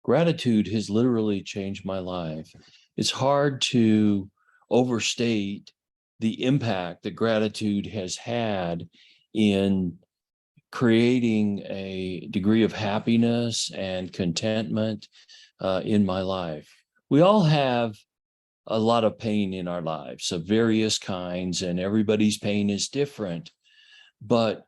Gratitude has literally changed my life. It's hard to overstate the impact that gratitude has had in creating a degree of happiness and contentment in my life. We all have a lot of pain in our lives of various kinds, and everybody's pain is different. But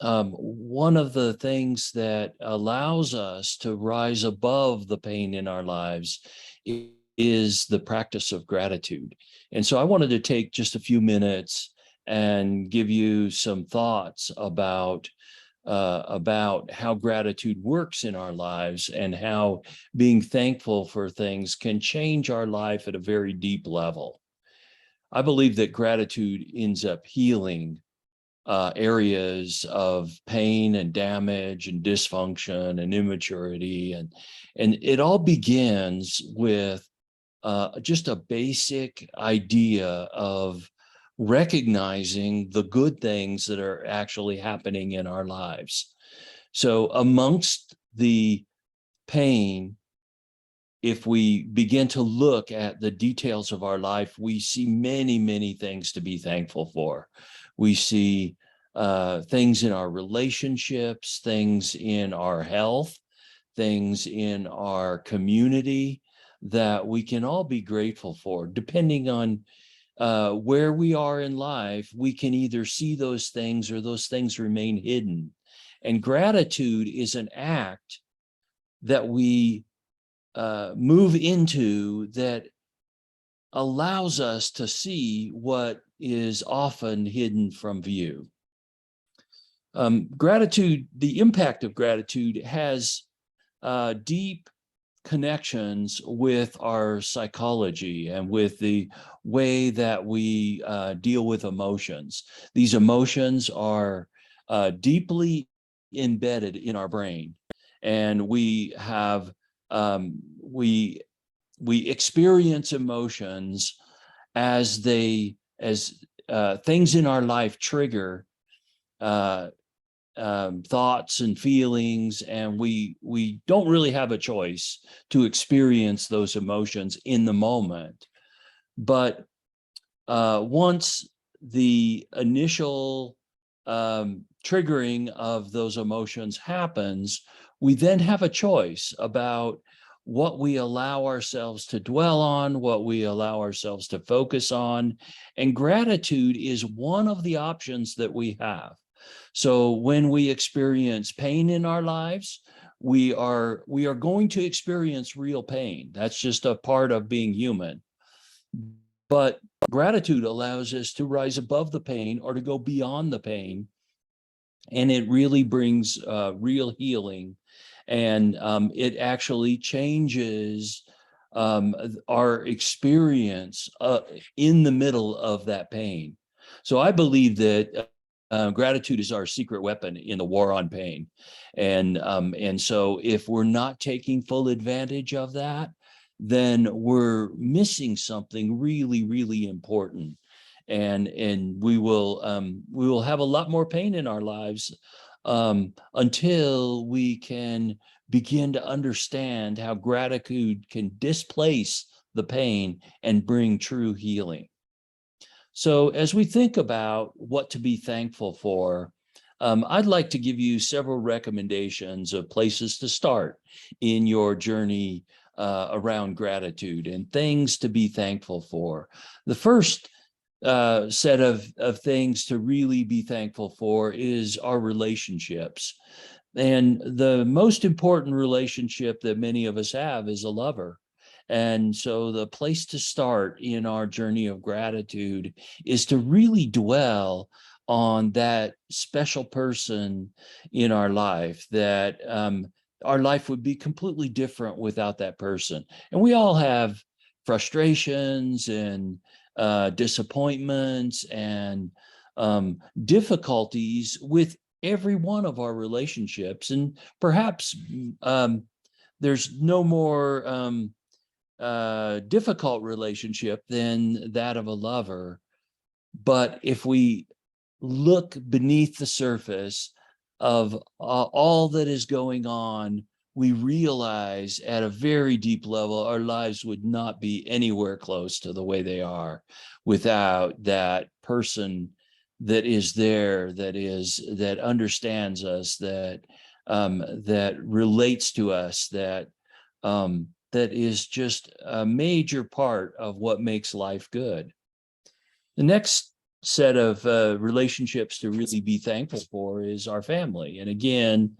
one of the things that allows us to rise above the pain in our lives is the practice of gratitude. And so I wanted to take just a few minutes and give you some thoughts about how gratitude works in our lives and how being thankful for things can change our life at a very deep level. I believe that gratitude ends up healing areas of pain and damage and dysfunction and immaturity. And it all begins with just a basic idea of recognizing the good things that are actually happening in our lives. So amongst the pain, if we begin to look at the details of our life, we see many, many things to be thankful for. We see things in our relationships, things in our health, things in our community that we can all be grateful for. Depending on where we are in life, we can either see those things or those things remain hidden. And gratitude is an act that we move into that allows us to see what is often hidden from view. Gratitude, the impact of gratitude has deep connections with our psychology and with the way that we deal with emotions. These emotions are deeply embedded in our brain, and we have we experience emotions as things in our life trigger thoughts and feelings, and we don't really have a choice to experience those emotions in the moment. But once the initial triggering of those emotions happens, we then have a choice about what we allow ourselves to dwell on, what we allow ourselves to focus on. And gratitude is one of the options that we have. So when we experience pain in our lives, we are going to experience real pain. That's just a part of being human. But gratitude allows us to rise above the pain or to go beyond the pain. And it really brings real healing. And it actually changes our experience in the middle of that pain. So I believe that gratitude is our secret weapon in the war on pain. And so if we're not taking full advantage of that, then we're missing something really, really important. And we will have a lot more pain in our lives until we can begin to understand how gratitude can displace the pain and bring true healing. So as we think about what to be thankful for, I'd like to give you several recommendations of places to start in your journey around gratitude and things to be thankful for. The first set of things to really be thankful for is our relationships. And the most important relationship that many of us have is a lover. And so the place to start in our journey of gratitude is to really dwell on that special person in our life, that our life would be completely different without that person. And we all have frustrations and disappointments and difficulties with every one of our relationships. And perhaps there's no more difficult relationship than that of a lover. But if we look beneath the surface of all that is going on we realize at a very deep level, our lives would not be anywhere close to the way they are without that person that is there, that understands us, that relates to us, that is just a major part of what makes life good. The next set of relationships to really be thankful for is our family. And again,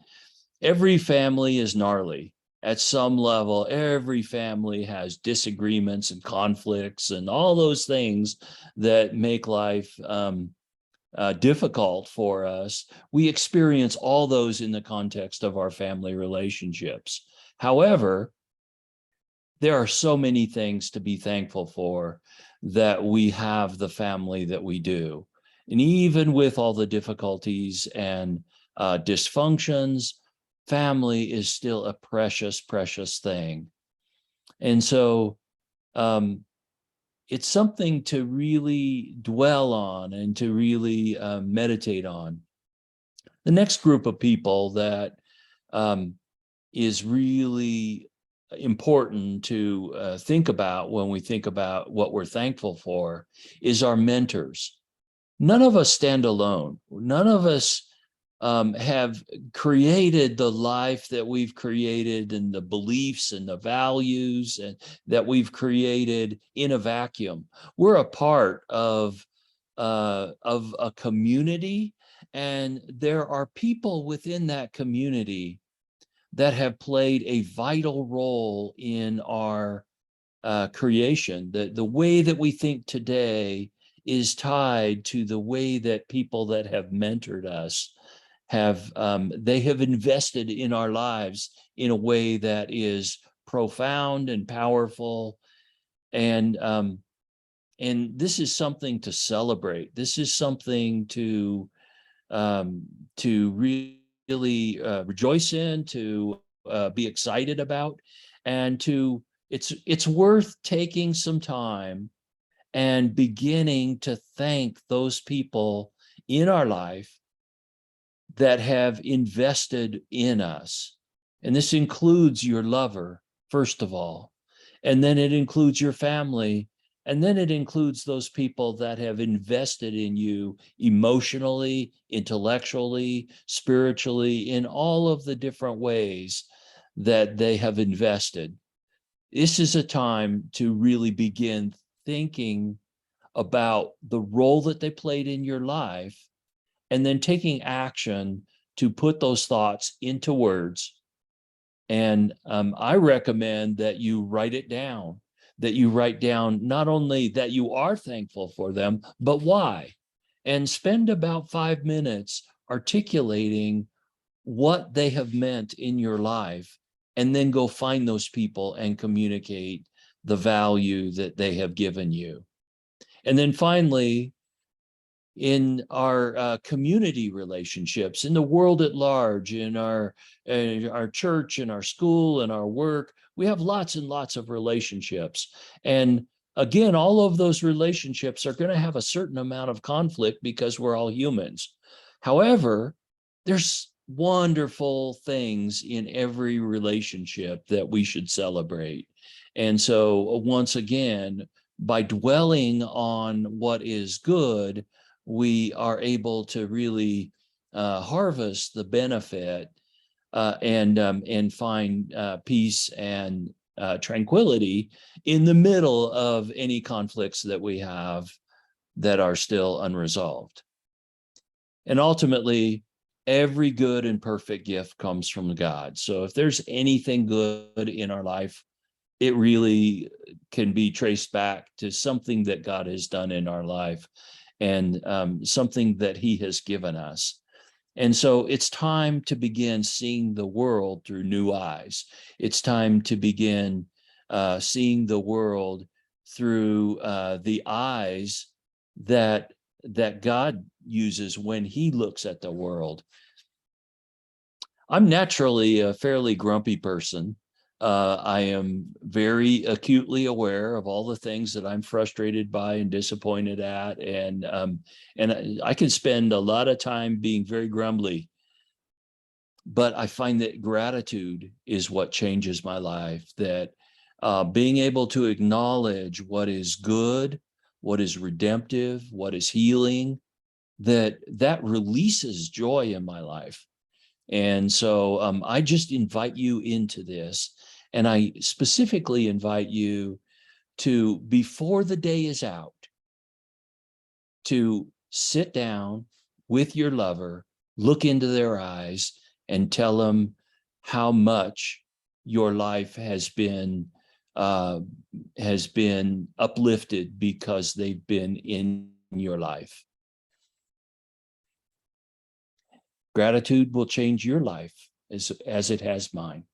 every family is gnarly. At some level, every family has disagreements and conflicts and all those things that make life difficult for us. We experience all those in the context of our family relationships. However, there are so many things to be thankful for that we have the family that we do. And even with all the difficulties and dysfunctions, family is still a precious, precious thing. And so it's something to really dwell on and to really meditate on. The next group of people that is really important to think about when we think about what we're thankful for is our mentors. None of us stand alone. None of us have created the life that we've created and the beliefs and the values and that we've created in a vacuum. We're a part of a community, and there are people within that community that have played a vital role in our creation. The way that we think today is tied to the way that people that have mentored us they have invested in our lives in a way that is profound and powerful. And this is something to celebrate. This is something to really rejoice in, to be excited about, and it's worth taking some time and beginning to thank those people in our life that have invested in us. And this includes your lover, first of all, and then it includes your family, and then it includes those people that have invested in you emotionally, intellectually, spiritually, in all of the different ways that they have invested. This is a time to really begin thinking about the role that they played in your life, and then taking action to put those thoughts into words. And I recommend that you write it down, that you write down not only that you are thankful for them, but why. And spend about 5 minutes articulating what they have meant in your life, and then go find those people and communicate the value that they have given you. And then finally, in our community relationships, in the world at large, in our church, in our school, in our work, we have lots and lots of relationships. And again, all of those relationships are going to have a certain amount of conflict because we're all humans. However, there's wonderful things in every relationship that we should celebrate. And so once again, by dwelling on what is good, we are able to really harvest the benefit and find peace and tranquility in the middle of any conflicts that we have that are still unresolved. And ultimately, every good and perfect gift comes from God. So if there's anything good in our life, it really can be traced back to something that God has done in our life, and something that he has given us. And so it's time to begin seeing the world through new eyes. It's time to begin seeing the world through the eyes that God uses when he looks at the world. I'm naturally a fairly grumpy person. I am very acutely aware of all the things that I'm frustrated by and disappointed at, and I can spend a lot of time being very grumbly. but I find that gratitude is what changes my life, that being able to acknowledge what is good, what is redemptive, what is healing, that releases joy in my life. And so I just invite you into this. And I specifically invite you to, before the day is out, to sit down with your lover, look into their eyes, and tell them how much your life uh, has been uplifted because they've been in your life. Gratitude will change your life as it has mine.